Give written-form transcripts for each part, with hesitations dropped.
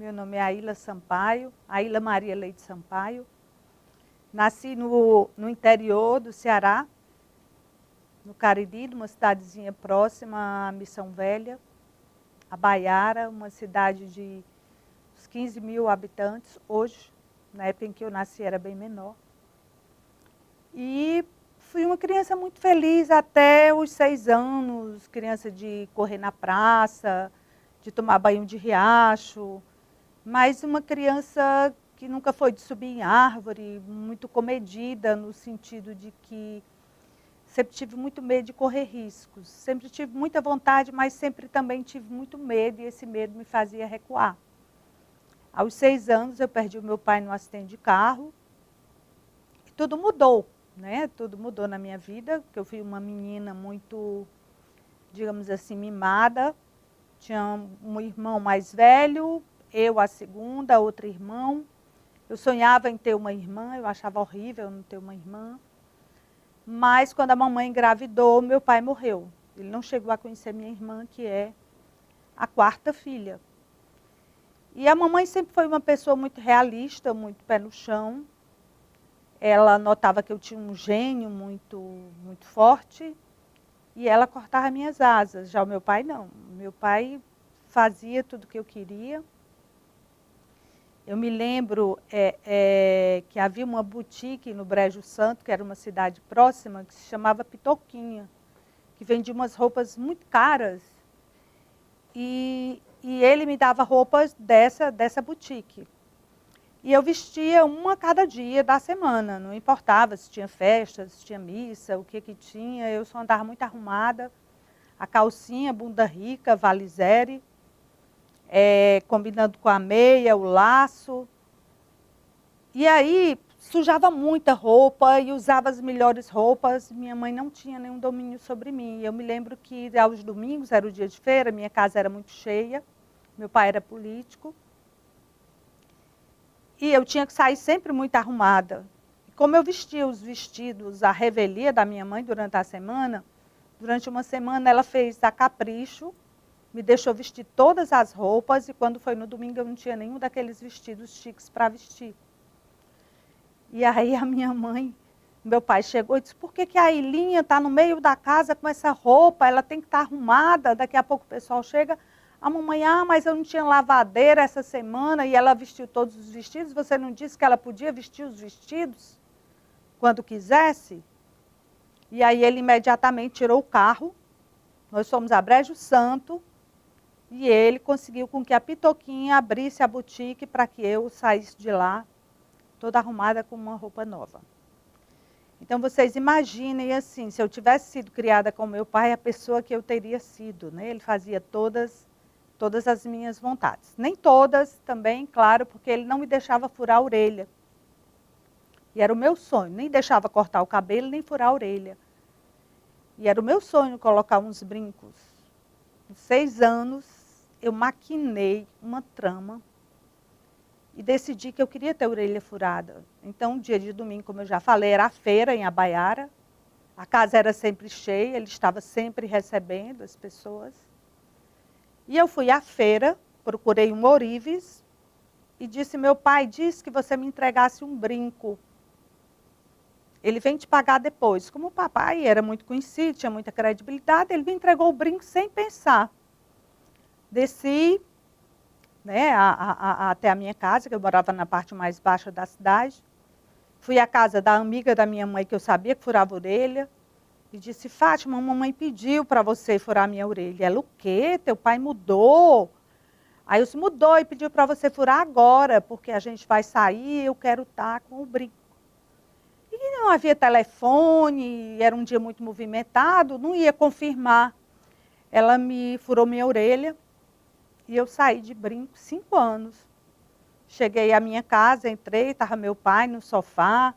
Meu nome é Aila Sampaio, Aila Maria Leite Sampaio. Nasci no interior do Ceará, no Cariri, numa cidadezinha próxima à Missão Velha, a Baiara, uma cidade de uns 15 mil habitantes. Hoje, na época em que eu nasci, era bem menor. E fui uma criança muito feliz até os 6 anos, criança de correr na praça, de tomar banho de riacho, mas uma criança que nunca foi de subir em árvore, muito comedida, no sentido de que sempre tive muito medo de correr riscos. Sempre tive muita vontade, mas sempre também tive muito medo, e esse medo me fazia recuar. Aos 6 anos, eu perdi o meu pai num acidente de carro, e tudo mudou, né? Tudo mudou na minha vida, porque eu fui uma menina muito, digamos assim, mimada. Tinha um irmão mais velho, eu a segunda, outro irmão. Eu sonhava em ter uma irmã, eu achava horrível não ter uma irmã. Mas quando a mamãe engravidou, meu pai morreu. Ele não chegou a conhecer minha irmã, que é a 4ª filha. E a mamãe sempre foi uma pessoa muito realista, muito pé no chão. Ela notava que eu tinha um gênio muito forte e ela cortava minhas asas. Já o meu pai não. Meu pai fazia tudo o que eu queria. Eu me lembro que havia uma boutique no Brejo Santo, que era uma cidade próxima, que se chamava Pitoquinha, que vendia umas roupas muito caras. E ele me dava roupas dessa boutique. E eu vestia uma a cada dia da semana, não importava se tinha festa, se tinha missa, o que tinha, eu só andava muito arrumada. A calcinha, bunda rica, valizere. Combinando com a meia, o laço. E aí, sujava muita roupa e usava as melhores roupas. Minha mãe não tinha nenhum domínio sobre mim. Eu me lembro que aos domingos, era o dia de feira, minha casa era muito cheia. Meu pai era político. E eu tinha que sair sempre muito arrumada. E como eu vestia os vestidos, a revelia da minha mãe durante a semana, durante uma semana ela fez a capricho, me deixou vestir todas as roupas, e quando foi no domingo eu não tinha nenhum daqueles vestidos chiques para vestir. E aí a minha mãe, meu pai chegou e disse, por que a Ailinha está no meio da casa com essa roupa? Ela tem que estar arrumada, daqui a pouco o pessoal chega. A mamãe, mas eu não tinha lavadeira essa semana e ela vestiu todos os vestidos. Você não disse que ela podia vestir os vestidos quando quisesse? E aí ele imediatamente tirou o carro. Nós fomos a Brejo Santo. E ele conseguiu com que a Pitoquinha abrisse a boutique para que eu saísse de lá toda arrumada com uma roupa nova. Então vocês imaginem assim, se eu tivesse sido criada com meu pai, a pessoa que eu teria sido, né? Ele fazia todas as minhas vontades. Nem todas também, claro, porque ele não me deixava furar a orelha. E era o meu sonho, nem deixava cortar o cabelo, nem furar a orelha. E era o meu sonho colocar uns brincos. Com 6 anos, eu maquinei uma trama e decidi que eu queria ter a orelha furada. Então, dia de domingo, como eu já falei, era a feira em Abaiara. A casa era sempre cheia, ele estava sempre recebendo as pessoas. E eu fui à feira, procurei um ourives e disse, meu pai disse que você me entregasse um brinco. Ele vem te pagar depois. Como o papai era muito conhecido, tinha muita credibilidade, ele me entregou o brinco sem pensar. Desci, né, até a minha casa, que eu morava na parte mais baixa da cidade. Fui à casa da amiga da minha mãe, que eu sabia que furava a orelha. E disse, Fátima, a mamãe pediu para você furar a minha orelha. Ela, o quê? Teu pai mudou? Aí eu disse, mudou e pediu para você furar agora, porque a gente vai sair e eu quero estar com o brinco. E não havia telefone, era um dia muito movimentado, não ia confirmar. Ela me furou minha orelha. E eu saí de brinco 5 anos. Cheguei à minha casa, entrei, estava meu pai no sofá,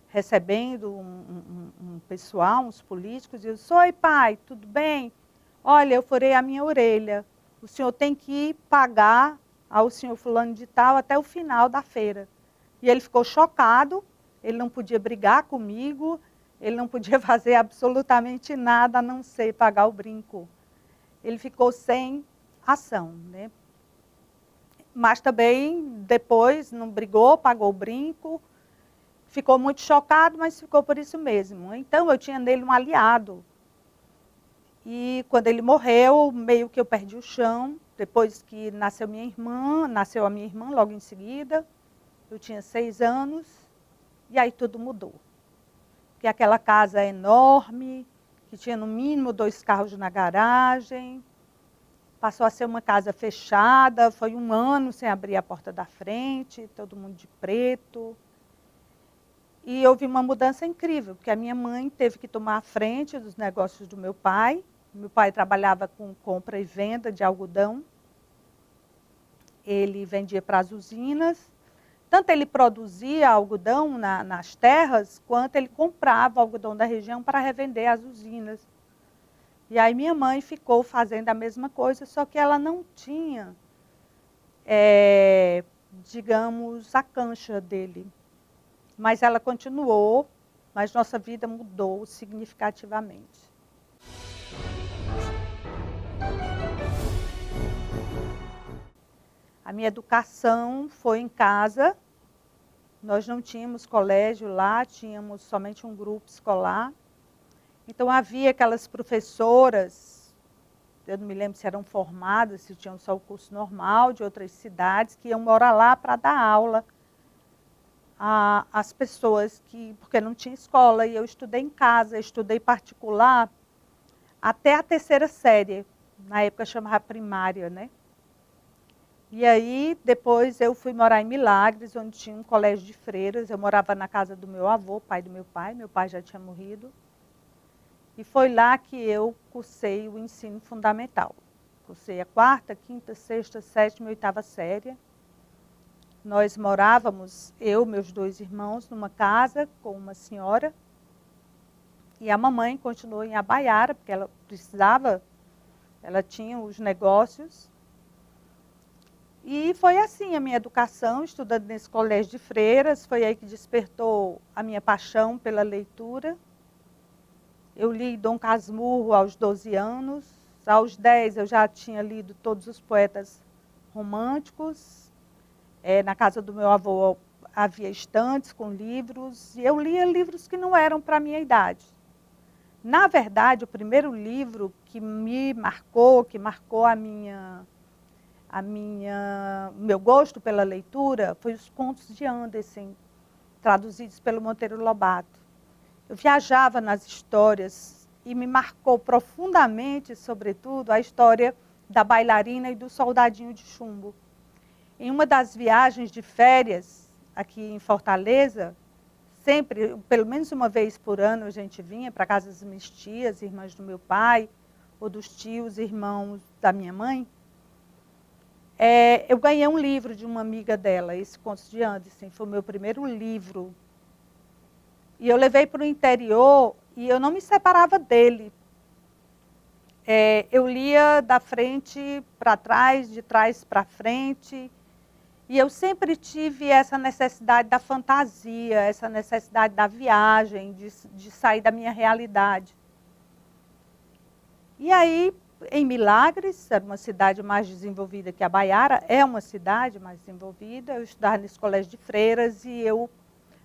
recebendo um pessoal, uns políticos. E eu disse, oi pai, tudo bem? Olha, eu furei a minha orelha. O senhor tem que pagar ao senhor fulano de tal até o final da feira. E ele ficou chocado, ele não podia brigar comigo, ele não podia fazer absolutamente nada a não ser pagar o brinco. Ele ficou sem ação, né? mas também depois não brigou, pagou o brinco, ficou muito chocado, mas ficou por isso mesmo. Então eu tinha nele um aliado. E quando ele morreu, meio que eu perdi o chão, depois que nasceu a minha irmã logo em seguida, eu tinha 6 anos, e aí tudo mudou. Porque aquela casa é enorme, que tinha no mínimo 2 carros na garagem, passou a ser uma casa fechada, foi 1 ano sem abrir a porta da frente, todo mundo de preto. E houve uma mudança incrível, porque a minha mãe teve que tomar a frente dos negócios do meu pai. Meu pai trabalhava com compra e venda de algodão. Ele vendia para as usinas. Tanto ele produzia algodão nas terras, quanto ele comprava algodão da região para revender às usinas. E aí minha mãe ficou fazendo a mesma coisa, só que ela não tinha, digamos, a cancha dele. Mas ela continuou, mas nossa vida mudou significativamente. A minha educação foi em casa. Nós não tínhamos colégio lá, tínhamos somente um grupo escolar. Então havia aquelas professoras, eu não me lembro se eram formadas, se tinham só o curso normal, de outras cidades, que iam morar lá para dar aula às pessoas, porque não tinha escola, e eu estudei em casa, estudei particular até a 3ª série, na época chamava primária, né? E aí, depois eu fui morar em Milagres, onde tinha um colégio de freiras. Eu morava na casa do meu avô, pai do meu pai já tinha morrido. E foi lá que eu cursei o ensino fundamental. Cursei a 4ª, 5ª, 6ª, 7ª e 8ª série. Nós morávamos, eu, meus 2 irmãos, numa casa com uma senhora. E a mamãe continuou em Abaiara, porque ela precisava, ela tinha os negócios. E foi assim a minha educação, estudando nesse colégio de freiras. Foi aí que despertou a minha paixão pela leitura. Eu li Dom Casmurro aos 12 anos. Aos 10 eu já tinha lido todos os poetas românticos. Na casa do meu avô havia estantes com livros. E eu lia livros que não eram para a minha idade. Na verdade, o primeiro livro que me marcou, que marcou o meu gosto pela leitura, foi os Contos de Andersen, traduzidos pelo Monteiro Lobato. Eu viajava nas histórias e me marcou profundamente, sobretudo, a história da bailarina e do soldadinho de chumbo. Em uma das viagens de férias aqui em Fortaleza, sempre, pelo menos uma vez por ano, a gente vinha para casa das minhas tias, irmãs do meu pai, ou dos tios, irmãos da minha mãe. Eu ganhei um livro de uma amiga dela, esse Contos de Andersen, foi o meu primeiro livro. E eu levei para o interior e eu não me separava dele. Eu lia da frente para trás, de trás para frente. E eu sempre tive essa necessidade da fantasia, essa necessidade da viagem, de sair da minha realidade. E aí, em Milagres, era uma cidade mais desenvolvida que Abaiara, é uma cidade mais desenvolvida. Eu estudava nesse colégio de freiras e eu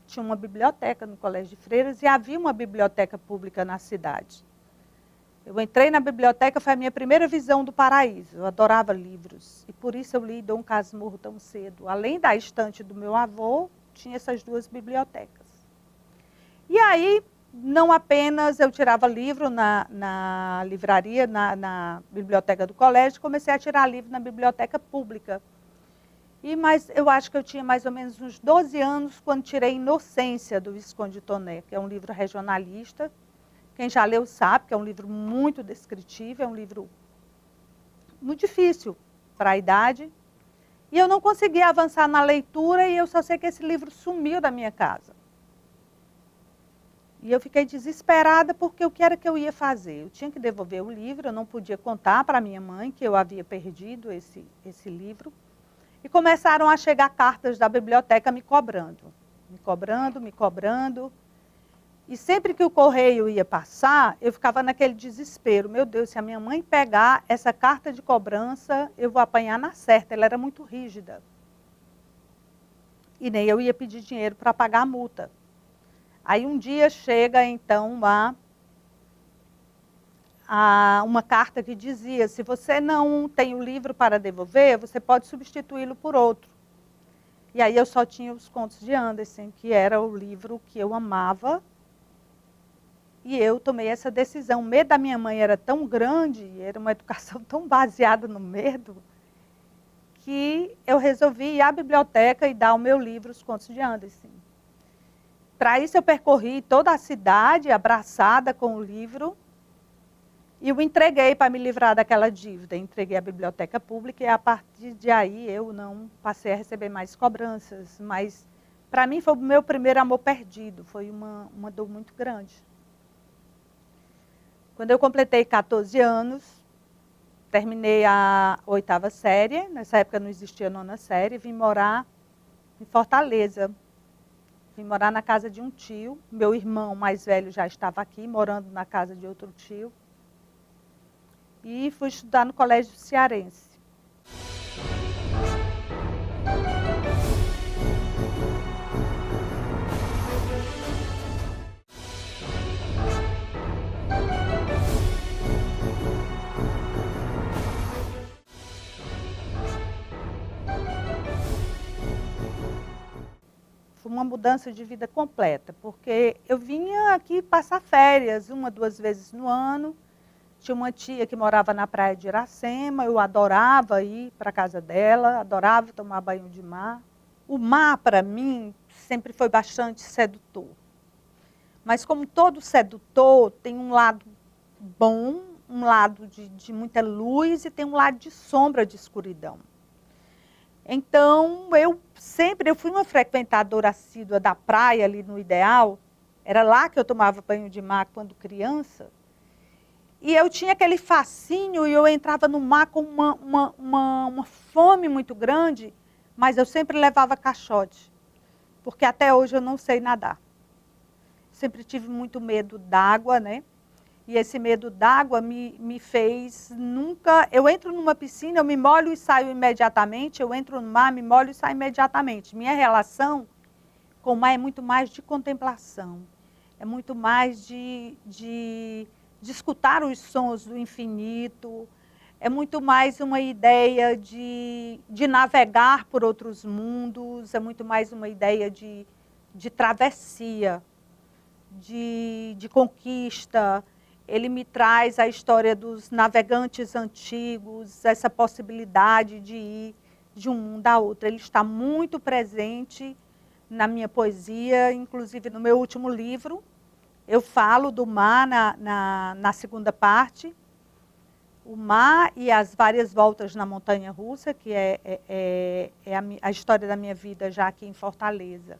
tinha uma biblioteca no colégio de freiras e havia uma biblioteca pública na cidade. Eu entrei na biblioteca, foi a minha primeira visão do paraíso. Eu adorava livros e por isso eu li Dom Casmurro tão cedo. Além da estante do meu avô, tinha essas 2 bibliotecas. E aí, não apenas eu tirava livro na livraria, na biblioteca do colégio, comecei a tirar livro na biblioteca pública. Mas eu acho que eu tinha mais ou menos uns 12 anos quando tirei Inocência, do Visconde Toné, que é um livro regionalista. Quem já leu sabe que é um livro muito descritivo, é um livro muito difícil para a idade. E eu não conseguia avançar na leitura e eu só sei que esse livro sumiu da minha casa. E eu fiquei desesperada porque o que era que eu ia fazer? Eu tinha que devolver o livro, eu não podia contar para minha mãe que eu havia perdido esse livro. E começaram a chegar cartas da biblioteca me cobrando. Me cobrando. E sempre que o correio ia passar, eu ficava naquele desespero. Meu Deus, se a minha mãe pegar essa carta de cobrança, eu vou apanhar na certa. Ela era muito rígida. E nem eu ia pedir dinheiro para pagar a multa. Aí um dia chega, então, uma carta que dizia, se você não tem o livro para devolver, você pode substituí-lo por outro. E aí eu só tinha os Contos de Andersen, que era o livro que eu amava. E eu tomei essa decisão. O medo da minha mãe era tão grande, era uma educação tão baseada no medo, que eu resolvi ir à biblioteca e dar o meu livro, Os Contos de Andersen. Para isso eu percorri toda a cidade, abraçada com o livro, e o entreguei para me livrar daquela dívida. Entreguei à biblioteca pública e a partir de aí eu não passei a receber mais cobranças. Mas para mim foi o meu primeiro amor perdido, foi uma dor muito grande. Quando eu completei 14 anos, terminei a 8ª série, nessa época não existia a 9ª série, vim morar em Fortaleza. Vim morar na casa de um tio, meu irmão mais velho já estava aqui, morando na casa de outro tio. E fui estudar no Colégio Cearense. Foi uma mudança de vida completa, porque eu vinha aqui passar férias 1, 2 vezes no ano. Tinha uma tia que morava na praia de Iracema, eu adorava ir para a casa dela, adorava tomar banho de mar. O mar, para mim, sempre foi bastante sedutor. Mas como todo sedutor, tem um lado bom, um lado de muita luz e tem um lado de sombra, de escuridão. Então, eu fui uma frequentadora assídua da praia ali no Ideal, era lá que eu tomava banho de mar quando criança, e eu tinha aquele fascínio e eu entrava no mar com uma fome muito grande, mas eu sempre levava caixote, porque até hoje eu não sei nadar. Sempre tive muito medo d'água, né? E esse medo d'água me fez nunca... Eu entro numa piscina, eu me molho e saio imediatamente, eu entro no mar, me molho e saio imediatamente. Minha relação com o mar é muito mais de contemplação, é muito mais de escutar os sons do infinito, é muito mais uma ideia de navegar por outros mundos, é muito mais uma ideia de travessia, de conquista. Ele me traz a história dos navegantes antigos, essa possibilidade de ir de um mundo a outro. Ele está muito presente na minha poesia, inclusive no meu último livro. Eu falo do mar na segunda parte, o mar e as várias voltas na montanha-russa, que é a história da minha vida já aqui em Fortaleza.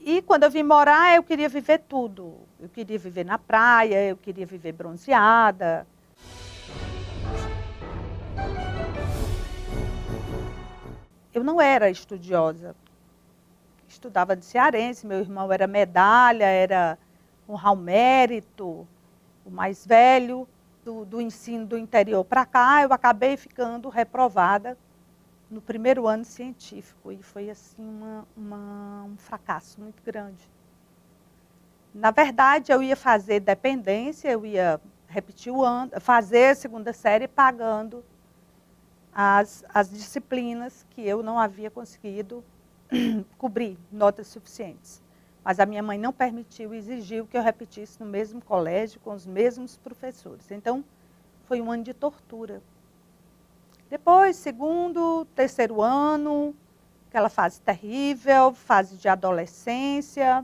E quando eu vim morar, eu queria viver tudo. Eu queria viver na praia, eu queria viver bronzeada. Eu não era estudiosa. Estudava de cearense, meu irmão era medalha, era honrar o mérito, o mais velho do ensino do interior para cá. Eu acabei ficando reprovada no primeiro ano científico, e foi assim um fracasso muito grande. Na verdade, eu ia fazer dependência, eu ia repetir o ano, fazer a segunda série pagando as disciplinas que eu não havia conseguido cobrir, notas suficientes. Mas a minha mãe não permitiu, exigiu que eu repetisse no mesmo colégio, com os mesmos professores. Então, foi um ano de tortura. Depois, segundo, terceiro ano, aquela fase terrível, fase de adolescência,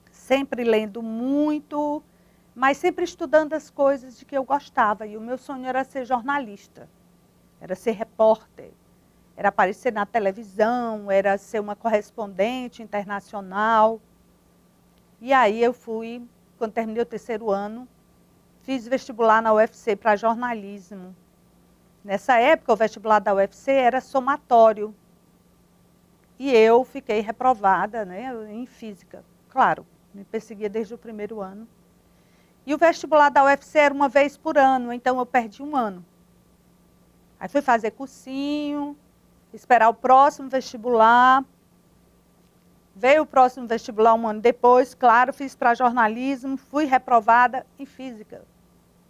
sempre lendo muito, mas sempre estudando as coisas de que eu gostava. E o meu sonho era ser jornalista, era ser repórter, era aparecer na televisão, era ser uma correspondente internacional. E aí eu fui, quando terminei o terceiro ano, fiz vestibular na UFC para jornalismo. Nessa época, o vestibular da UFC era somatório. E eu fiquei reprovada, né, em física. Claro, me perseguia desde o primeiro ano. E o vestibular da UFC era uma vez por ano, então eu perdi um ano. Aí fui fazer cursinho, esperar o próximo vestibular. Veio o próximo vestibular um ano depois, claro, fiz para jornalismo, fui reprovada em física.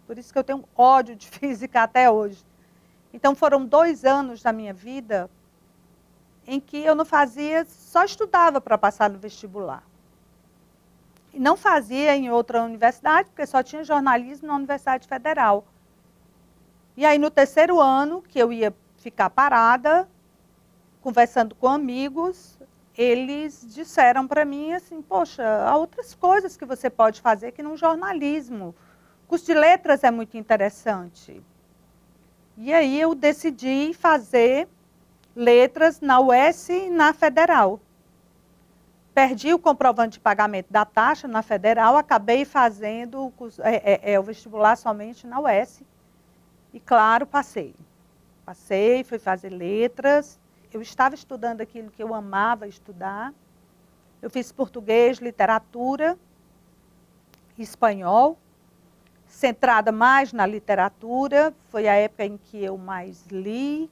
Por isso que eu tenho ódio de física até hoje. Então foram 2 anos da minha vida em que eu não fazia, só estudava para passar no vestibular. E não fazia em outra universidade, porque só tinha jornalismo na Universidade Federal. E aí no 3º ano, que eu ia ficar parada, conversando com amigos, eles disseram para mim assim, poxa, há outras coisas que você pode fazer que no jornalismo. O curso de letras é muito interessante. E aí eu decidi fazer letras na UES e na Federal. Perdi o comprovante de pagamento da taxa na Federal, acabei fazendo o vestibular somente na UES. E claro, passei. Passei, fui fazer letras. Eu estava estudando aquilo que eu amava estudar. Eu fiz português, literatura, espanhol, centrada mais na literatura. Foi a época em que eu mais li,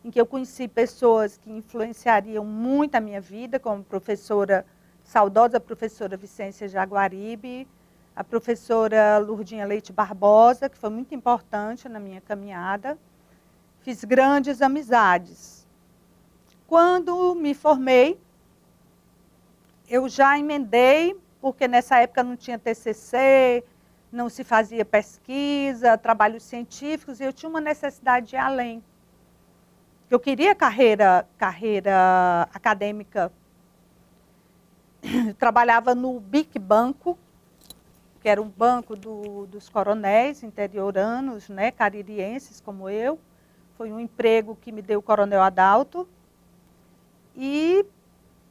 em que eu conheci pessoas que influenciariam muito a minha vida, como a saudosa professora Vicência Jaguaribe, a professora Lurdinha Leite Barbosa, que foi muito importante na minha caminhada. Fiz grandes amizades. Quando me formei, eu já emendei, porque nessa época não tinha TCC, não se fazia pesquisa, trabalhos científicos, e eu tinha uma necessidade de ir além. Eu queria carreira acadêmica. Eu trabalhava no BIC Banco, que era um banco dos coronéis interioranos, né, caririenses como eu. Foi um emprego que me deu o Coronel Adalto. E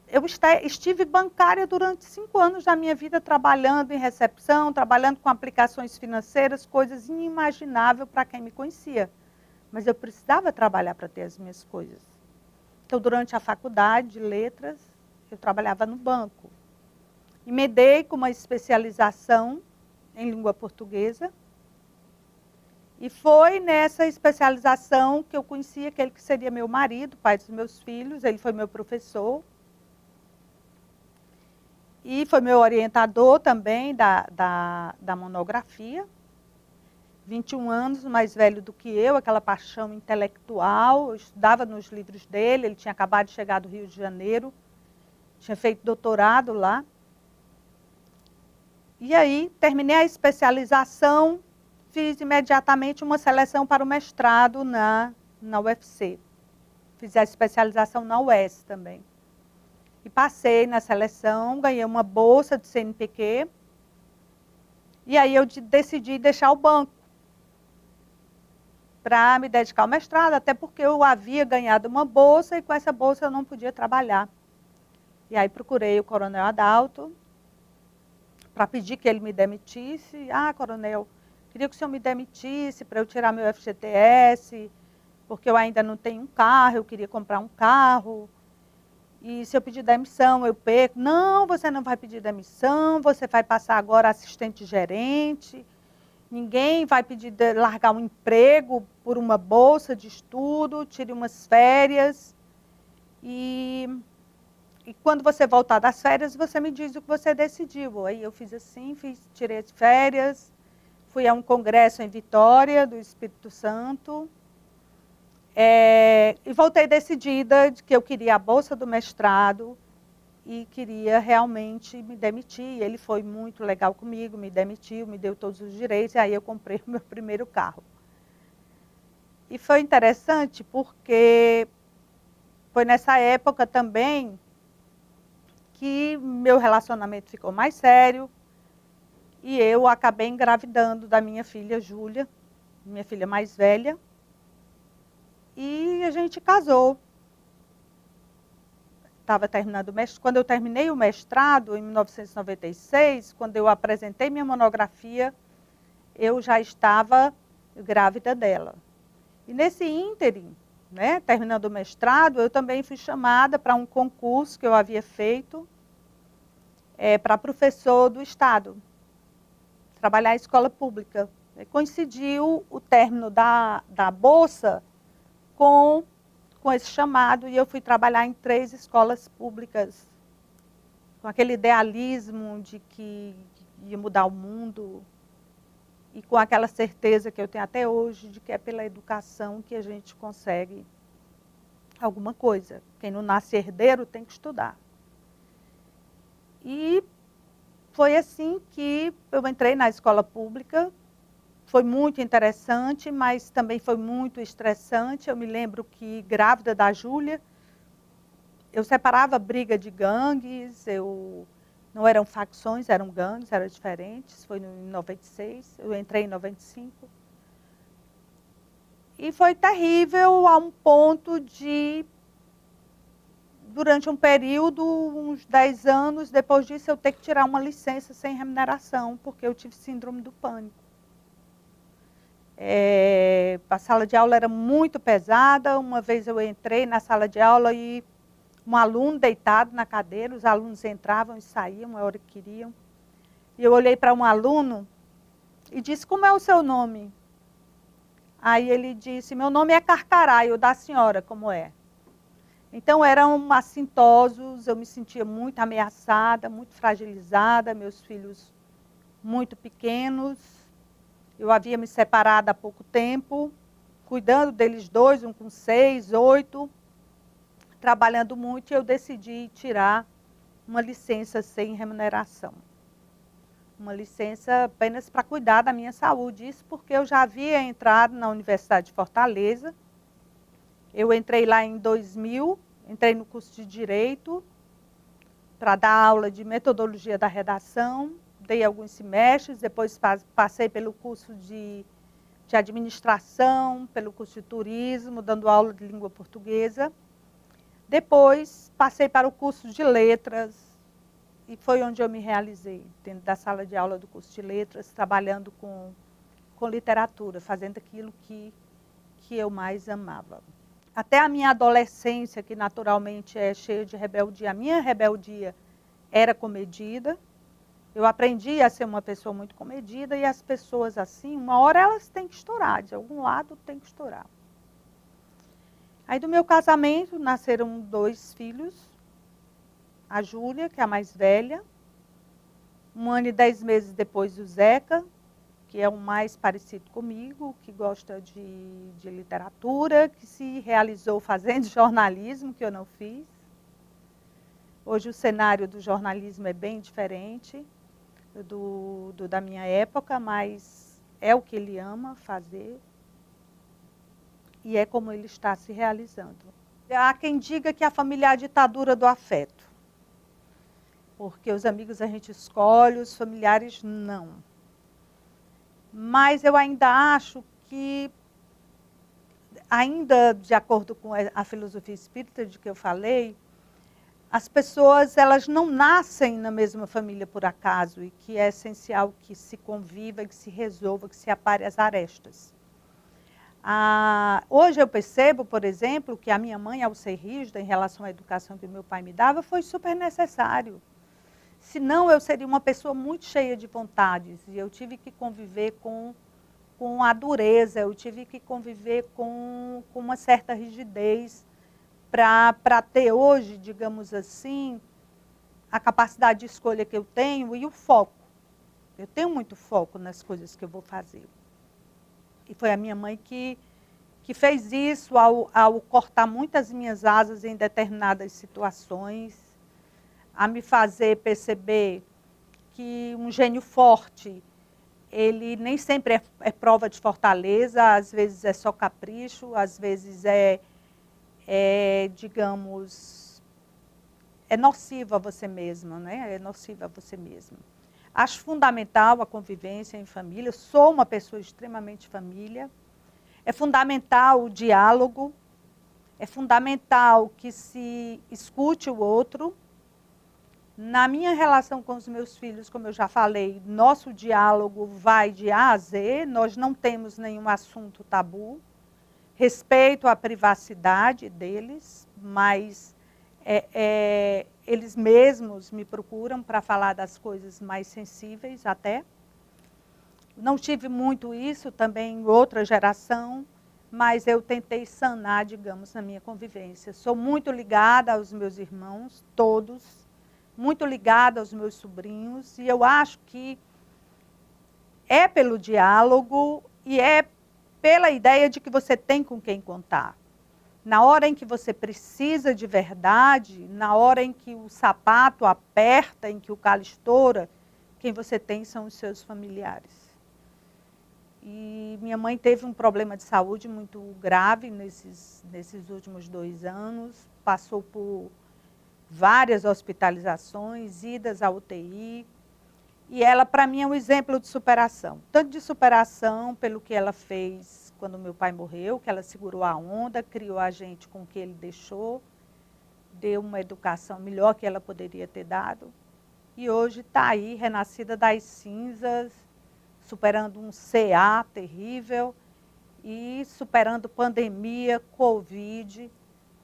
eu estive bancária durante 5 anos da minha vida, trabalhando em recepção, trabalhando com aplicações financeiras, coisas inimagináveis para quem me conhecia. Mas eu precisava trabalhar para ter as minhas coisas. Então, durante a faculdade de letras, eu trabalhava no banco. Emendei com uma especialização em língua portuguesa. E foi nessa especialização que eu conheci aquele que seria meu marido, pai dos meus filhos. Ele foi meu professor. E foi meu orientador também da monografia. 21 anos mais velho do que eu, aquela paixão intelectual. Eu estudava nos livros dele, ele tinha acabado de chegar do Rio de Janeiro. Tinha feito doutorado lá. E aí, terminei a especialização. Fiz imediatamente uma seleção para o mestrado na UFC. Fiz a especialização na UES também. E passei na seleção, ganhei uma bolsa do CNPq. E aí eu decidi deixar o banco para me dedicar ao mestrado, até porque eu havia ganhado uma bolsa e com essa bolsa eu não podia trabalhar. E aí procurei o Coronel Adalto para pedir que ele me demitisse. Ah, coronel, queria que o senhor me demitisse para eu tirar meu FGTS, porque eu ainda não tenho um carro, eu queria comprar um carro. E se eu pedir demissão, eu perco. Não, você não vai pedir demissão, você vai passar agora assistente gerente. Ninguém vai pedir largar um emprego por uma bolsa de estudo, tire umas férias. E quando você voltar das férias, você me diz o que você decidiu. Aí eu fiz assim, tirei as férias. Fui a um congresso em Vitória, do Espírito Santo, e voltei decidida de que eu queria a bolsa do mestrado e queria realmente me demitir. Ele foi muito legal comigo, me demitiu, me deu todos os direitos, e aí eu comprei o meu primeiro carro. E foi interessante porque foi nessa época também que meu relacionamento ficou mais sério, e eu acabei engravidando da minha filha Júlia, minha filha mais velha, e a gente casou. Estava terminando o mestrado. Quando eu terminei o mestrado, em 1996, quando eu apresentei minha monografia, eu já estava grávida dela. E nesse ínterim, né, terminando o mestrado, eu também fui chamada para um concurso que eu havia feito para professor do Estado, trabalhar em escola pública. Coincidiu o término da bolsa com esse chamado, e eu fui trabalhar em 3 escolas públicas, com aquele idealismo de que ia mudar o mundo, e com aquela certeza que eu tenho até hoje, de que é pela educação que a gente consegue alguma coisa. Quem não nasce herdeiro tem que estudar. E foi assim que eu entrei na escola pública. Foi muito interessante, mas também foi muito estressante. Eu me lembro que, grávida da Júlia, eu separava briga de gangues, não eram facções, eram gangues, eram diferentes. Foi em 96, eu entrei em 95. E foi terrível a um ponto de, durante um período, uns 10 anos, depois disso eu ter que tirar uma licença sem remuneração, porque eu tive síndrome do pânico. A sala de aula era muito pesada. Uma vez eu entrei na sala de aula e um aluno deitado na cadeira, os alunos entravam e saíam a hora que queriam. E eu olhei para um aluno e disse: como é o seu nome? Aí ele disse: meu nome é Carcará. E o da senhora, como é? Então eram assintosos, eu me sentia muito ameaçada, muito fragilizada, meus filhos muito pequenos. Eu havia me separado há pouco tempo, cuidando deles 2, um com 6, 8, trabalhando muito, e eu decidi tirar uma licença sem remuneração. Uma licença apenas para cuidar da minha saúde. Isso porque eu já havia entrado na Universidade de Fortaleza. Eu entrei lá em 2000, entrei no curso de Direito, para dar aula de metodologia da redação. Dei alguns semestres, depois passei pelo curso de administração, pelo curso de turismo, dando aula de língua portuguesa. Depois passei para o curso de letras, e foi onde eu me realizei, dentro da sala de aula do curso de letras, trabalhando com literatura, fazendo aquilo que eu mais amava. Até a minha adolescência, que naturalmente é cheia de rebeldia, a minha rebeldia era comedida. Eu aprendi a ser uma pessoa muito comedida, e as pessoas assim, uma hora elas têm que estourar, de algum lado tem que estourar. Aí do meu casamento nasceram 2 filhos, a Júlia, que é a mais velha, 1 ano e 10 meses depois o Zeca, que é o mais parecido comigo, que gosta de literatura, que se realizou fazendo jornalismo, que eu não fiz. Hoje o cenário do jornalismo é bem diferente da minha época, mas é o que ele ama fazer e é como ele está se realizando. Há quem diga que a família é a ditadura do afeto, porque os amigos a gente escolhe, os familiares não. Mas eu ainda acho que, ainda de acordo com a filosofia espírita de que eu falei, as pessoas, elas não nascem na mesma família por acaso, e que é essencial que se conviva, que se resolva, que se apare as arestas. Hoje eu percebo, por exemplo, que a minha mãe, ao ser rígida em relação à educação que o meu pai me dava, foi super necessário. Senão eu seria uma pessoa muito cheia de vontades, e eu tive que conviver com a dureza, eu tive que conviver com uma certa rigidez, para ter hoje, digamos assim, a capacidade de escolha que eu tenho e o foco. Eu tenho muito foco nas coisas que eu vou fazer. E foi a minha mãe que fez isso ao cortar muitas minhas asas em determinadas situações, a me fazer perceber que um gênio forte, ele nem sempre é prova de fortaleza, às vezes é só capricho, às vezes digamos, é nocivo a você mesma, né? É nocivo a você mesma. Acho fundamental a convivência em família, eu sou uma pessoa extremamente família. É fundamental o diálogo, é fundamental que se escute o outro. Na minha relação com os meus filhos, como eu já falei, nosso diálogo vai de A a Z, nós não temos nenhum assunto tabu. Respeito à privacidade deles, mas eles mesmos me procuram para falar das coisas mais sensíveis até. Não tive muito isso também em outra geração, mas eu tentei sanar, digamos, na minha convivência. Sou muito ligada aos meus irmãos, todos, muito ligada aos meus sobrinhos, e eu acho que é pelo diálogo e é pela ideia de que você tem com quem contar. Na hora em que você precisa de verdade, na hora em que o sapato aperta, em que o calo estoura, quem você tem são os seus familiares. E minha mãe teve um problema de saúde muito grave nesses últimos 2 anos, passou por várias hospitalizações, idas à UTI, e ela, para mim, é um exemplo de superação. Tanto de superação pelo que ela fez quando meu pai morreu, que ela segurou a onda, criou a gente com o que ele deixou, deu uma educação melhor que ela poderia ter dado. E hoje está aí, renascida das cinzas, superando um CA terrível e superando pandemia, Covid,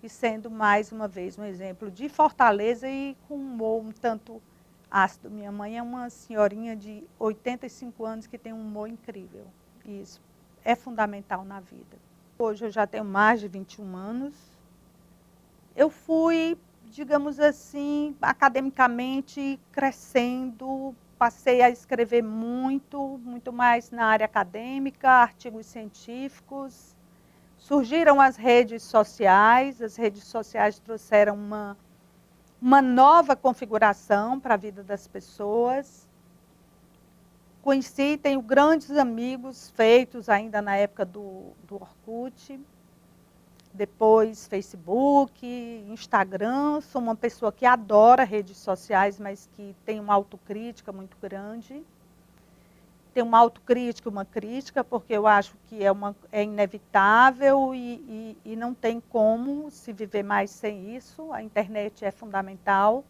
e sendo mais uma vez um exemplo de fortaleza e com um humor um tanto ácido. Minha mãe é uma senhorinha de 85 anos que tem um humor incrível. E isso é fundamental na vida. Hoje eu já tenho mais de 21 anos. Eu fui, digamos assim, academicamente crescendo, passei a escrever muito mais na área acadêmica, artigos científicos. Surgiram as redes sociais trouxeram uma nova configuração para a vida das pessoas. Conheci, tenho grandes amigos feitos ainda na época do Orkut, depois Facebook, Instagram. Sou uma pessoa que adora redes sociais, mas que tem uma autocrítica muito grande. Tem uma autocrítica e uma crítica, porque eu acho que é inevitável e não tem como se viver mais sem isso. A internet é fundamental,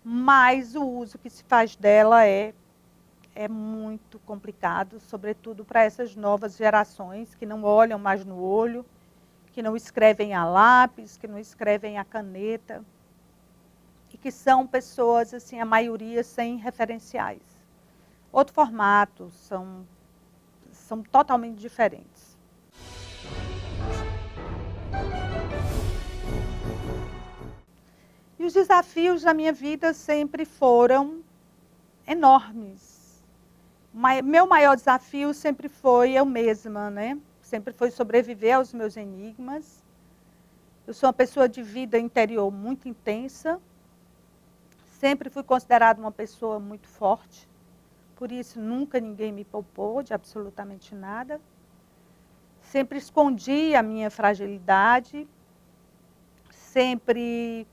mas o uso que se faz dela é muito complicado, sobretudo para essas novas gerações que não olham mais no olho, que não escrevem a lápis, que não escrevem a caneta, e que são pessoas, assim, a maioria sem referenciais. Outro formato, são totalmente diferentes. E os desafios da minha vida sempre foram enormes. Meu maior desafio sempre foi eu mesma, né? Sempre foi sobreviver aos meus enigmas. Eu sou uma pessoa de vida interior muito intensa. Sempre fui considerada uma pessoa muito forte. Por isso, nunca ninguém me poupou de absolutamente nada. Sempre escondi a minha fragilidade. Sempre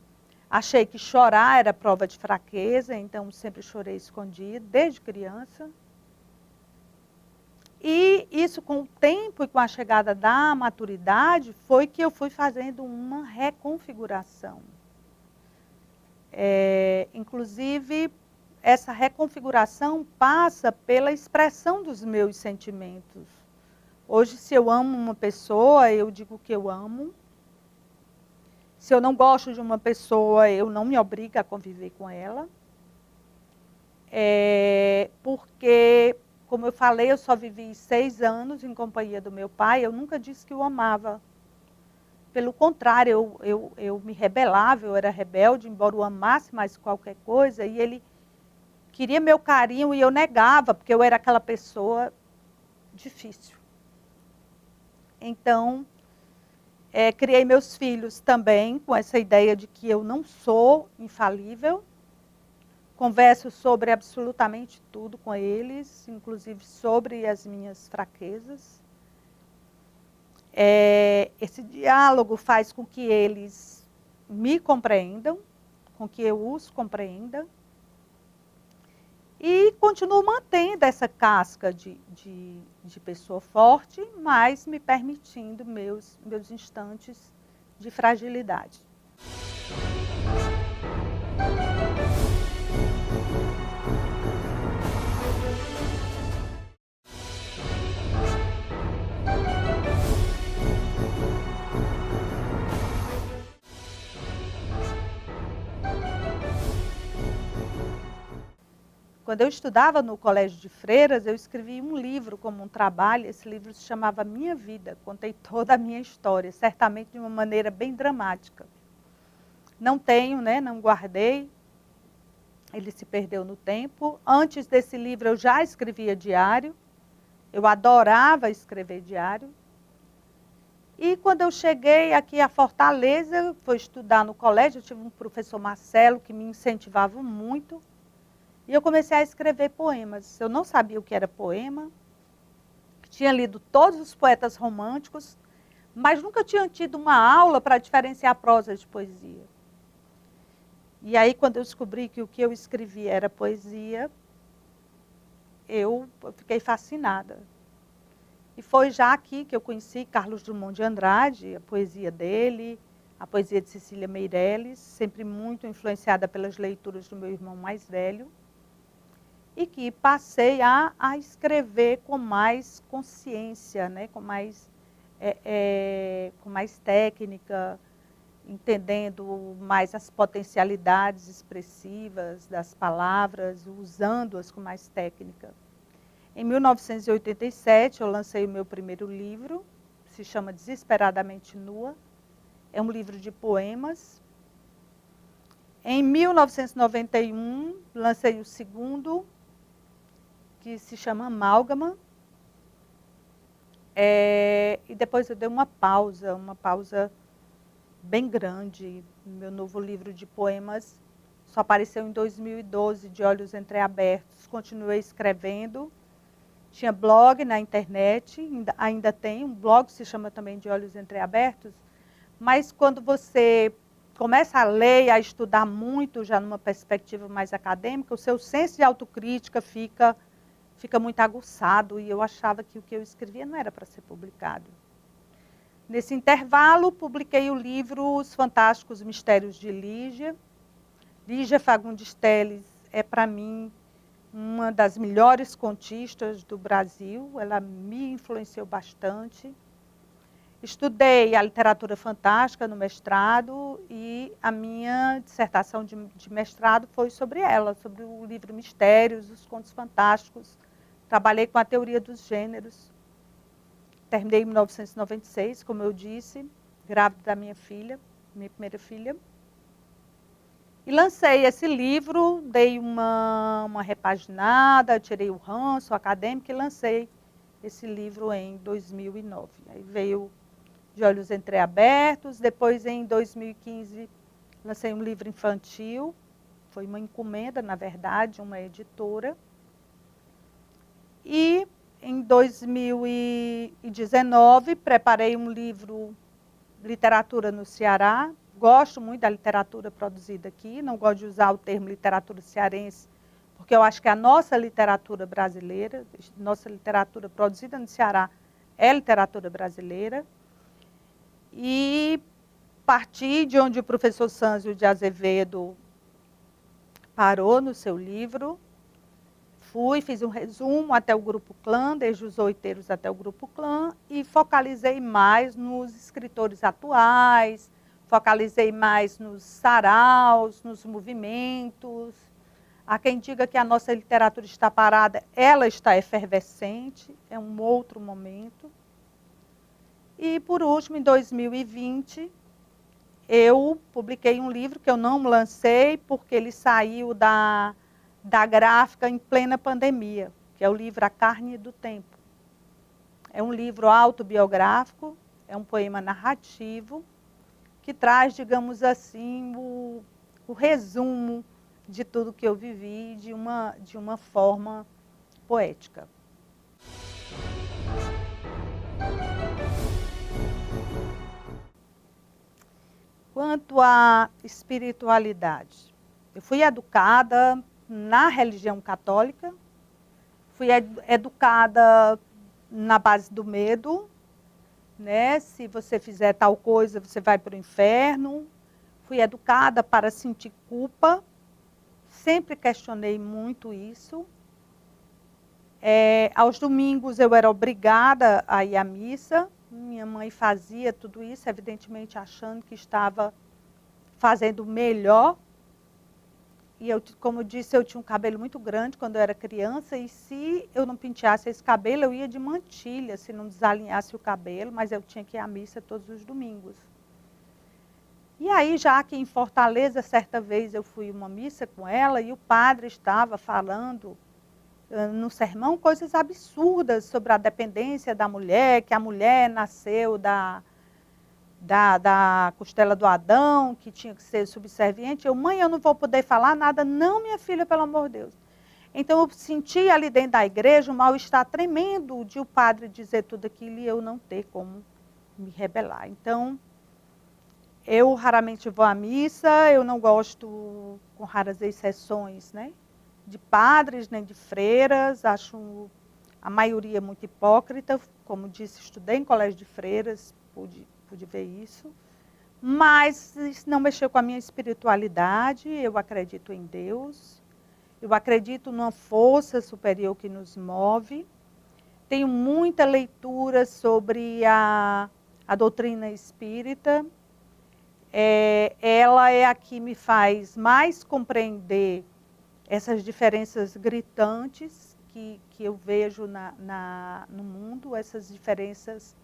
achei que chorar era prova de fraqueza, então sempre chorei escondido, desde criança. E isso, com o tempo e com a chegada da maturidade, foi que eu fui fazendo uma reconfiguração. Inclusive, essa reconfiguração passa pela expressão dos meus sentimentos. Hoje, se eu amo uma pessoa, eu digo que eu amo. Se eu não gosto de uma pessoa, eu não me obrigo a conviver com ela. Porque, como eu falei, eu só vivi 6 anos em companhia do meu pai, eu nunca disse que o amava. Pelo contrário, eu me rebelava, eu era rebelde, embora o amasse mais qualquer coisa, e ele queria meu carinho e eu negava, porque eu era aquela pessoa difícil. Então, criei meus filhos também com essa ideia de que eu não sou infalível. Converso sobre absolutamente tudo com eles, inclusive sobre as minhas fraquezas. Esse diálogo faz com que eles me compreendam, com que eu os compreenda. E continuo mantendo essa casca de pessoa forte, mas me permitindo meus instantes de fragilidade. Quando eu estudava no Colégio de Freiras, eu escrevi um livro como um trabalho. Esse livro se chamava Minha Vida. Contei toda a minha história, certamente de uma maneira bem dramática. Não tenho, né, não guardei. Ele se perdeu no tempo. Antes desse livro, eu já escrevia diário. Eu adorava escrever diário. E quando eu cheguei aqui a Fortaleza, fui estudar no colégio, eu tive um professor Marcelo que me incentivava muito. E eu comecei a escrever poemas. Eu não sabia o que era poema. Tinha lido todos os poetas românticos, mas nunca tinha tido uma aula para diferenciar prosa de poesia. E aí, quando eu descobri que o que eu escrevia era poesia, eu fiquei fascinada. E foi já aqui que eu conheci Carlos Drummond de Andrade, a poesia dele, a poesia de Cecília Meirelles, sempre muito influenciada pelas leituras do meu irmão mais velho, e que passei a escrever com mais consciência, né? com mais técnica, entendendo mais as potencialidades expressivas das palavras, usando-as com mais técnica. Em 1987, eu lancei o meu primeiro livro, se chama Desesperadamente Nua. É um livro de poemas. Em 1991, lancei o segundo, que se chama Amálgama. E depois eu dei uma pausa bem grande. Meu novo livro de poemas só apareceu em 2012, De Olhos Entreabertos. Continuei escrevendo. Tinha blog na internet, ainda tem, um blog se chama também De Olhos Entreabertos, mas quando você começa a ler e a estudar muito, já numa perspectiva mais acadêmica, o seu senso de autocrítica fica muito aguçado, e eu achava que o que eu escrevia não era para ser publicado. Nesse intervalo, publiquei o livro Os Fantásticos Mistérios de Lígia. Lígia Fagundes Telles é, para mim, uma das melhores contistas do Brasil. Ela me influenciou bastante. Estudei a literatura fantástica no mestrado e a minha dissertação de mestrado foi sobre ela, sobre o livro Mistérios, os Contos Fantásticos. Trabalhei com a teoria dos gêneros. Terminei em 1996, como eu disse, grávida da minha filha, minha primeira filha. E lancei esse livro, dei uma repaginada, tirei o ranço acadêmico e lancei esse livro em 2009. Aí veio De Olhos Entreabertos, depois em 2015 lancei um livro infantil, foi uma encomenda, na verdade, uma editora. E em 2019 preparei um livro Literatura no Ceará. Gosto muito da literatura produzida aqui, não gosto de usar o termo literatura cearense, porque eu acho que a nossa literatura brasileira, nossa literatura produzida no Ceará é literatura brasileira. E parti de onde o professor Sânzio de Azevedo parou no seu livro, fiz um resumo até o Grupo Clã, desde os oiteiros até o Grupo Clã, e focalizei mais nos escritores atuais, focalizei mais nos saraus, nos movimentos. Há quem diga que a nossa literatura está parada, ela está efervescente, é um outro momento. E, por último, em 2020, eu publiquei um livro que eu não lancei, porque ele saiu da gráfica em plena pandemia, que é o livro A Carne do Tempo. É um livro autobiográfico, é um poema narrativo, que traz, digamos assim, o resumo de tudo que eu vivi de uma forma poética. Quanto à espiritualidade, eu fui educada na religião católica, fui educada na base do medo, né? Se você fizer tal coisa, você vai para o inferno. Fui educada para sentir culpa, sempre questionei muito isso. Aos domingos eu era obrigada a ir à missa, minha mãe fazia tudo isso, evidentemente achando que estava fazendo melhor. E eu, como eu disse, eu tinha um cabelo muito grande quando eu era criança, e se eu não penteasse esse cabelo, eu ia de mantilha, se não desalinhasse o cabelo, mas eu tinha que ir à missa todos os domingos. E aí, já aqui em Fortaleza, certa vez eu fui a uma missa com ela, e o padre estava falando no sermão coisas absurdas sobre a dependência da mulher, que a mulher nasceu da costela do Adão, que tinha que ser subserviente. Mãe, eu não vou poder falar nada. Não, minha filha, pelo amor de Deus. Então, eu senti ali dentro da igreja um mal-estar tremendo de o padre dizer tudo aquilo e eu não ter como me rebelar. Então, eu raramente vou à missa, eu não gosto, com raras exceções, né, de padres nem de freiras, acho a maioria muito hipócrita. Como disse, estudei em colégio de freiras, pude ver isso, mas isso não mexeu com a minha espiritualidade. Eu acredito em Deus, eu acredito numa força superior que nos move. Tenho muita leitura sobre a doutrina espírita. Ela é a que me faz mais compreender essas diferenças gritantes que eu vejo no mundo, essas diferenças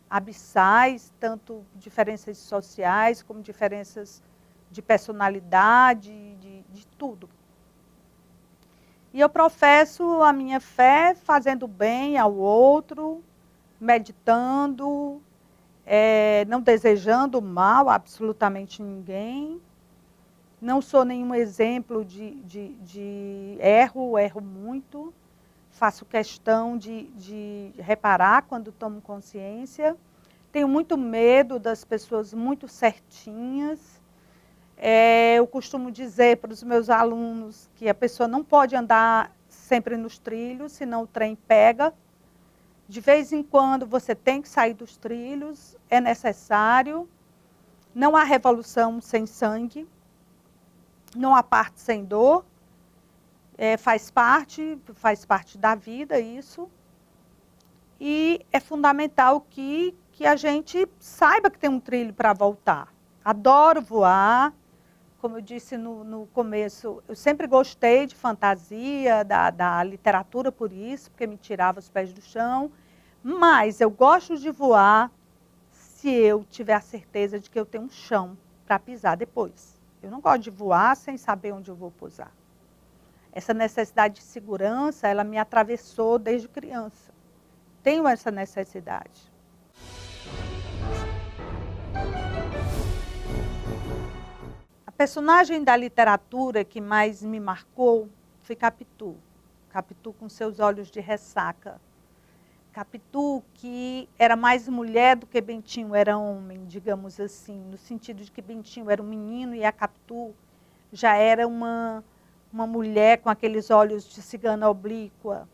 abissais, tanto diferenças sociais como diferenças de personalidade, de tudo. E eu professo a minha fé fazendo bem ao outro, meditando, não desejando mal a absolutamente ninguém. Não sou nenhum exemplo de erro muito. Faço questão de reparar quando tomo consciência. Tenho muito medo das pessoas muito certinhas. Eu costumo dizer para os meus alunos que a pessoa não pode andar sempre nos trilhos, senão o trem pega. De vez em quando você tem que sair dos trilhos, é necessário. Não há revolução sem sangue, não há parte sem dor. Faz parte da vida isso, e é fundamental que a gente saiba que tem um trilho para voltar. Adoro voar, como eu disse no começo, eu sempre gostei de fantasia, da literatura por isso, porque me tirava os pés do chão, mas eu gosto de voar se eu tiver a certeza de que eu tenho um chão para pisar depois. Eu não gosto de voar sem saber onde eu vou pousar. Essa necessidade de segurança, ela me atravessou desde criança. Tenho essa necessidade. A personagem da literatura que mais me marcou foi Capitu. Capitu com seus olhos de ressaca. Capitu que era mais mulher do que Bentinho era homem, digamos assim, no sentido de que Bentinho era um menino e a Capitu já era uma mulher com aqueles olhos de cigana oblíqua.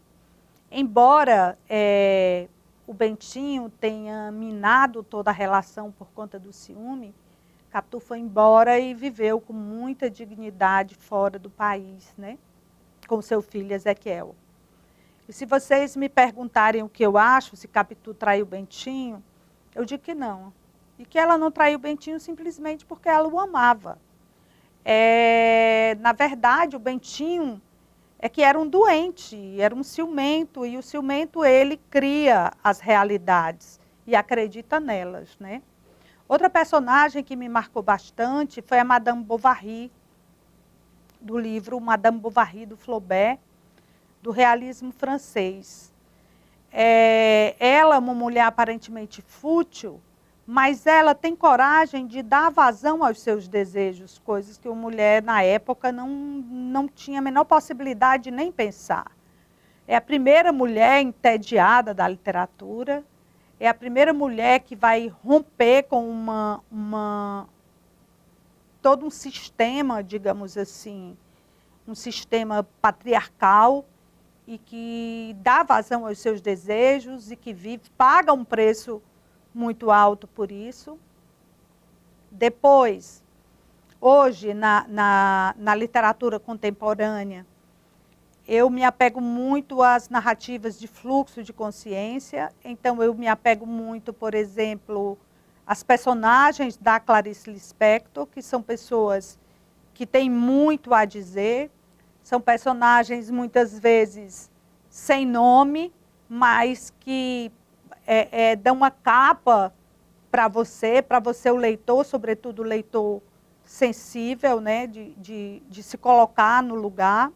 Embora o Bentinho tenha minado toda a relação por conta do ciúme, Capitu foi embora e viveu com muita dignidade fora do país, né? Com seu filho Ezequiel. E se vocês me perguntarem o que eu acho, se Capitu traiu o Bentinho, eu digo que não. E que ela não traiu o Bentinho simplesmente porque ela o amava. Na verdade, o Bentinho que era um doente, era um ciumento, e o ciumento ele cria as realidades e acredita nelas, né? Outra personagem que me marcou bastante foi a Madame Bovary, do livro Madame Bovary, do Flaubert, do realismo francês. Ela é uma mulher aparentemente fútil, mas ela tem coragem de dar vazão aos seus desejos, coisas que uma mulher na época não tinha a menor possibilidade de nem pensar. É a primeira mulher entediada da literatura, é a primeira mulher que vai romper com todo um sistema, digamos assim, um sistema patriarcal, e que dá vazão aos seus desejos e que paga um preço muito alto por isso. Depois, hoje, na literatura contemporânea, eu me apego muito às narrativas de fluxo de consciência. Então, eu me apego muito, por exemplo, às personagens da Clarice Lispector, que são pessoas que têm muito a dizer. São personagens, muitas vezes, sem nome, mas que dão uma capa para você, o leitor, sobretudo o leitor sensível, né, de se colocar no lugar.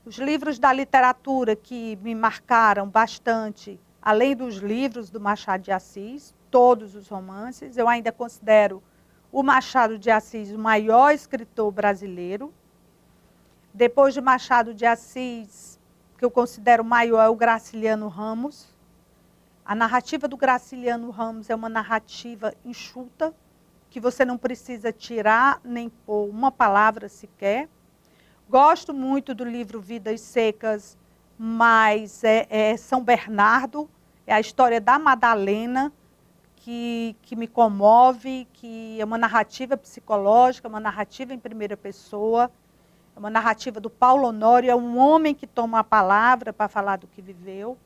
Os livros da literatura que me marcaram bastante, além dos livros do Machado de Assis, todos os romances, eu ainda considero o Machado de Assis o maior escritor brasileiro. Depois de Machado de Assis, que eu considero maior, é o Graciliano Ramos. A narrativa do Graciliano Ramos é uma narrativa enxuta, que você não precisa tirar nem pôr uma palavra sequer. Gosto muito do livro Vidas Secas, mas São Bernardo, é a história da Madalena, que me comove, que é uma narrativa psicológica, uma narrativa em primeira pessoa, é uma narrativa do Paulo Honório, é um homem que toma a palavra para falar do que viveu.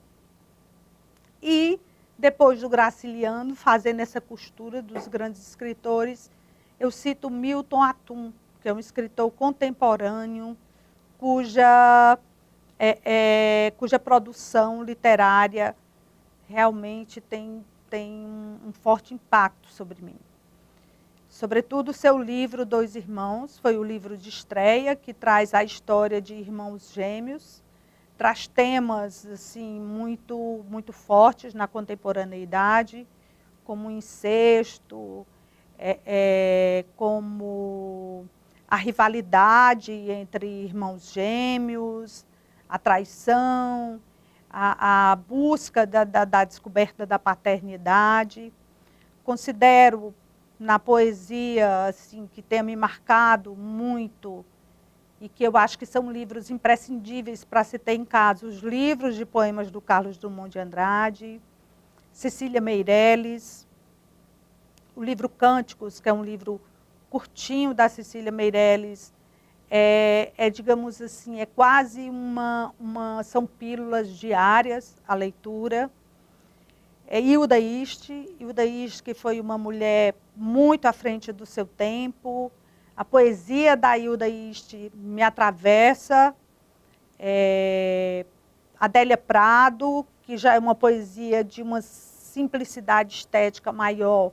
E, depois do Graciliano, fazendo essa costura dos grandes escritores, eu cito Milton Atum, que é um escritor contemporâneo, cuja produção literária realmente tem um forte impacto sobre mim. Sobretudo, seu livro Dois Irmãos, foi o livro de estreia, que traz a história de irmãos gêmeos, traz temas assim, muito, muito fortes na contemporaneidade, como o incesto, como a rivalidade entre irmãos gêmeos, a traição, a busca da descoberta da paternidade. Considero na poesia assim, que tenha me marcado muito e que eu acho que são livros imprescindíveis para se ter em casa, os livros de poemas do Carlos Drummond de Andrade, Cecília Meirelles, o livro Cânticos, que é um livro curtinho da Cecília Meirelles, digamos assim, é quase são pílulas diárias a leitura. Hilda Ist, que foi uma mulher muito à frente do seu tempo. A poesia da Hilda Ist me atravessa. Adélia Prado, que já é uma poesia de uma simplicidade estética maior,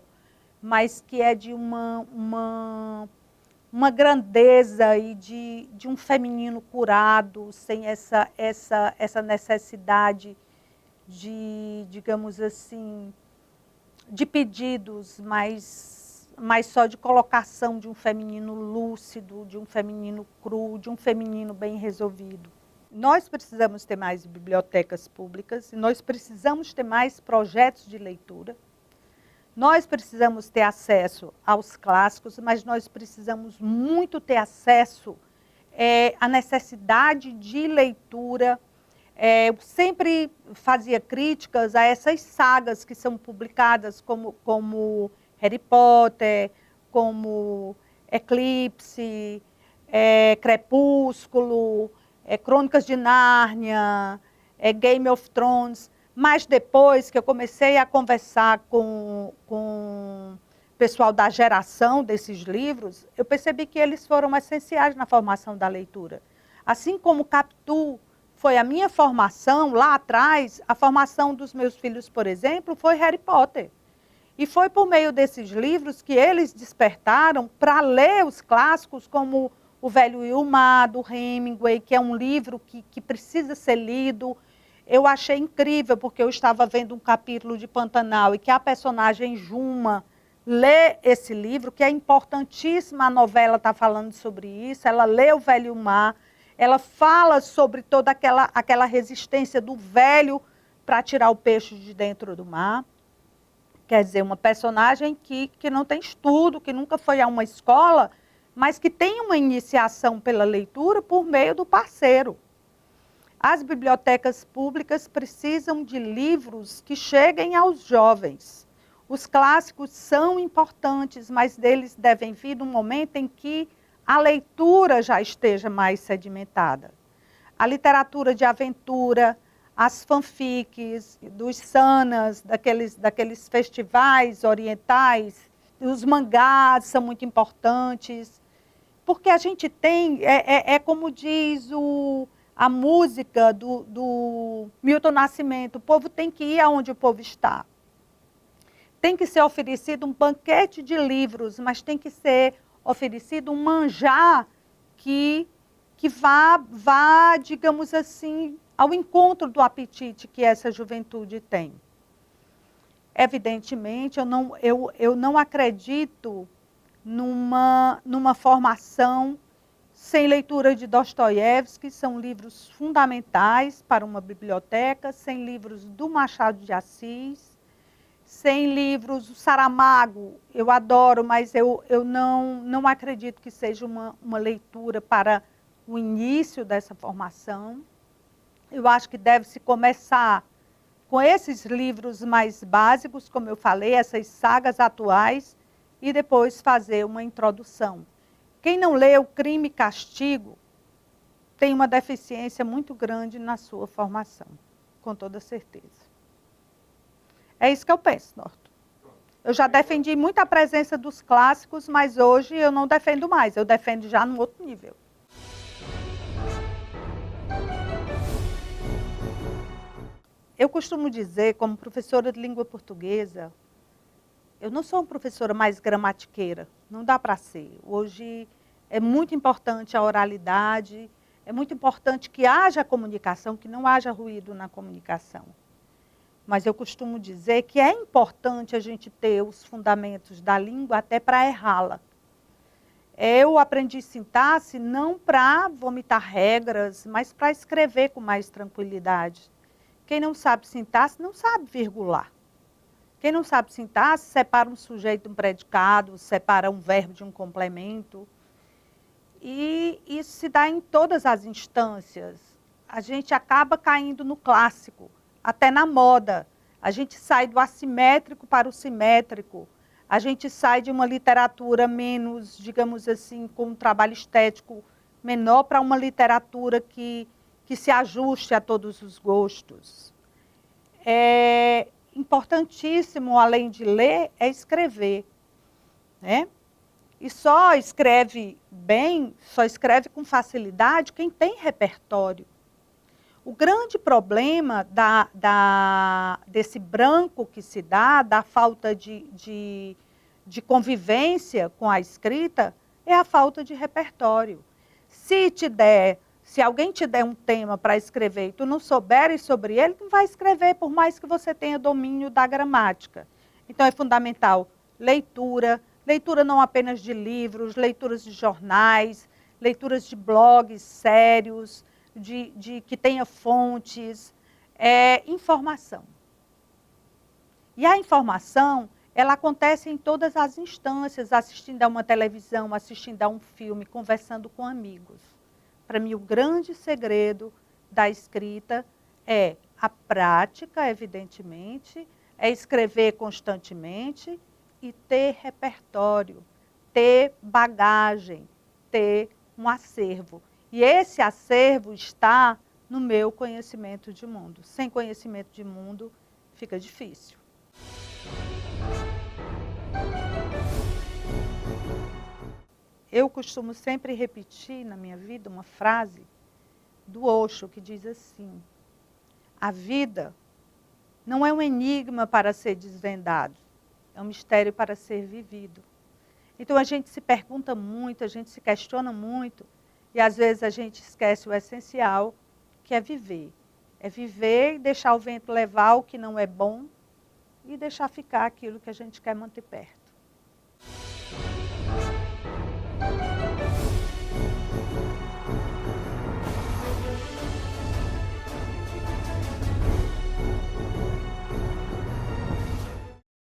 mas que é de uma grandeza e de um feminino curado, sem essa necessidade de, digamos assim, de pedidos, mas só de colocação de um feminino lúcido, de um feminino cru, de um feminino bem resolvido. Nós precisamos ter mais bibliotecas públicas, nós precisamos ter mais projetos de leitura, nós precisamos ter acesso aos clássicos, mas nós precisamos muito ter acesso à necessidade de leitura. Eu sempre fazia críticas a essas sagas que são publicadas, como Harry Potter, como Eclipse, Crepúsculo, Crônicas de Nárnia, Game of Thrones. Mas depois que eu comecei a conversar com o pessoal da geração desses livros, eu percebi que eles foram essenciais na formação da leitura. Assim como Capitu foi a minha formação lá atrás, a formação dos meus filhos, por exemplo, foi Harry Potter. E foi por meio desses livros que eles despertaram para ler os clássicos, como O Velho e o Mar, do Hemingway, que é um livro que precisa ser lido. Eu achei incrível, porque eu estava vendo um capítulo de Pantanal e que a personagem Juma lê esse livro, que é importantíssima, a novela está falando sobre isso, ela lê O Velho e o Mar, ela fala sobre toda aquela resistência do velho para tirar o peixe de dentro do mar. Quer dizer, uma personagem que não tem estudo, que nunca foi a uma escola, mas que tem uma iniciação pela leitura por meio do parceiro. As bibliotecas públicas precisam de livros que cheguem aos jovens. Os clássicos são importantes, mas deles devem vir num momento em que a leitura já esteja mais sedimentada. A literatura de aventura, as fanfics, dos sanas, daqueles festivais orientais, os mangás são muito importantes. porque a gente tem, como diz a música do Milton Nascimento, o povo tem que ir aonde o povo está. Tem que ser oferecido um banquete de livros, mas tem que ser oferecido um manjar que vá, digamos assim, ao encontro do apetite que essa juventude tem. Evidentemente, eu não acredito numa formação sem leitura de Dostoiévski, são livros fundamentais para uma biblioteca, sem livros do Machado de Assis, sem livros do Saramago, eu adoro, mas eu não acredito que seja uma leitura para o início dessa formação. Eu acho que deve-se começar com esses livros mais básicos, como eu falei, essas sagas atuais, e depois fazer uma introdução. Quem não lê o Crime e Castigo tem uma deficiência muito grande na sua formação, com toda certeza. É isso que eu penso, Norton. Eu já defendi muito a presença dos clássicos, mas hoje eu não defendo mais, eu defendo já num outro nível. Eu costumo dizer, como professora de língua portuguesa, eu não sou uma professora mais gramatiqueira, não dá para ser. Hoje é muito importante a oralidade, é muito importante que haja comunicação, que não haja ruído na comunicação. Mas eu costumo dizer que é importante a gente ter os fundamentos da língua até para errá-la. Eu aprendi sintaxe não para vomitar regras, mas para escrever com mais tranquilidade. Quem não sabe sintaxe não sabe virgular. Quem não sabe sintaxe separa um sujeito de um predicado, separa um verbo de um complemento. E isso se dá em todas as instâncias. A gente acaba caindo no clássico, até na moda. A gente sai do assimétrico para o simétrico. A gente sai de uma literatura menos, digamos assim, com um trabalho estético menor para uma literatura que se ajuste a todos os gostos. É importantíssimo, além de ler, é escrever, né? E só escreve bem, só escreve com facilidade quem tem repertório. O grande problema desse branco que se dá, da falta de convivência com a escrita, é a falta de repertório. Se alguém te der um tema para escrever e tu não souberes sobre ele, tu não vai escrever, por mais que você tenha domínio da gramática. Então é fundamental leitura, leitura não apenas de livros, leituras de jornais, leituras de blogs sérios, que tenha fontes, informação. E a informação, ela acontece em todas as instâncias, assistindo a uma televisão, assistindo a um filme, conversando com amigos. Para mim, o grande segredo da escrita é a prática, evidentemente, é escrever constantemente e ter repertório, ter bagagem, ter um acervo. E esse acervo está no meu conhecimento de mundo. Sem conhecimento de mundo, fica difícil. Eu costumo sempre repetir na minha vida uma frase do Osho que diz assim: a vida não é um enigma para ser desvendado, é um mistério para ser vivido. Então a gente se pergunta muito, a gente se questiona muito, e às vezes a gente esquece o essencial, que é viver. É viver e deixar o vento levar o que não é bom e deixar ficar aquilo que a gente quer manter perto.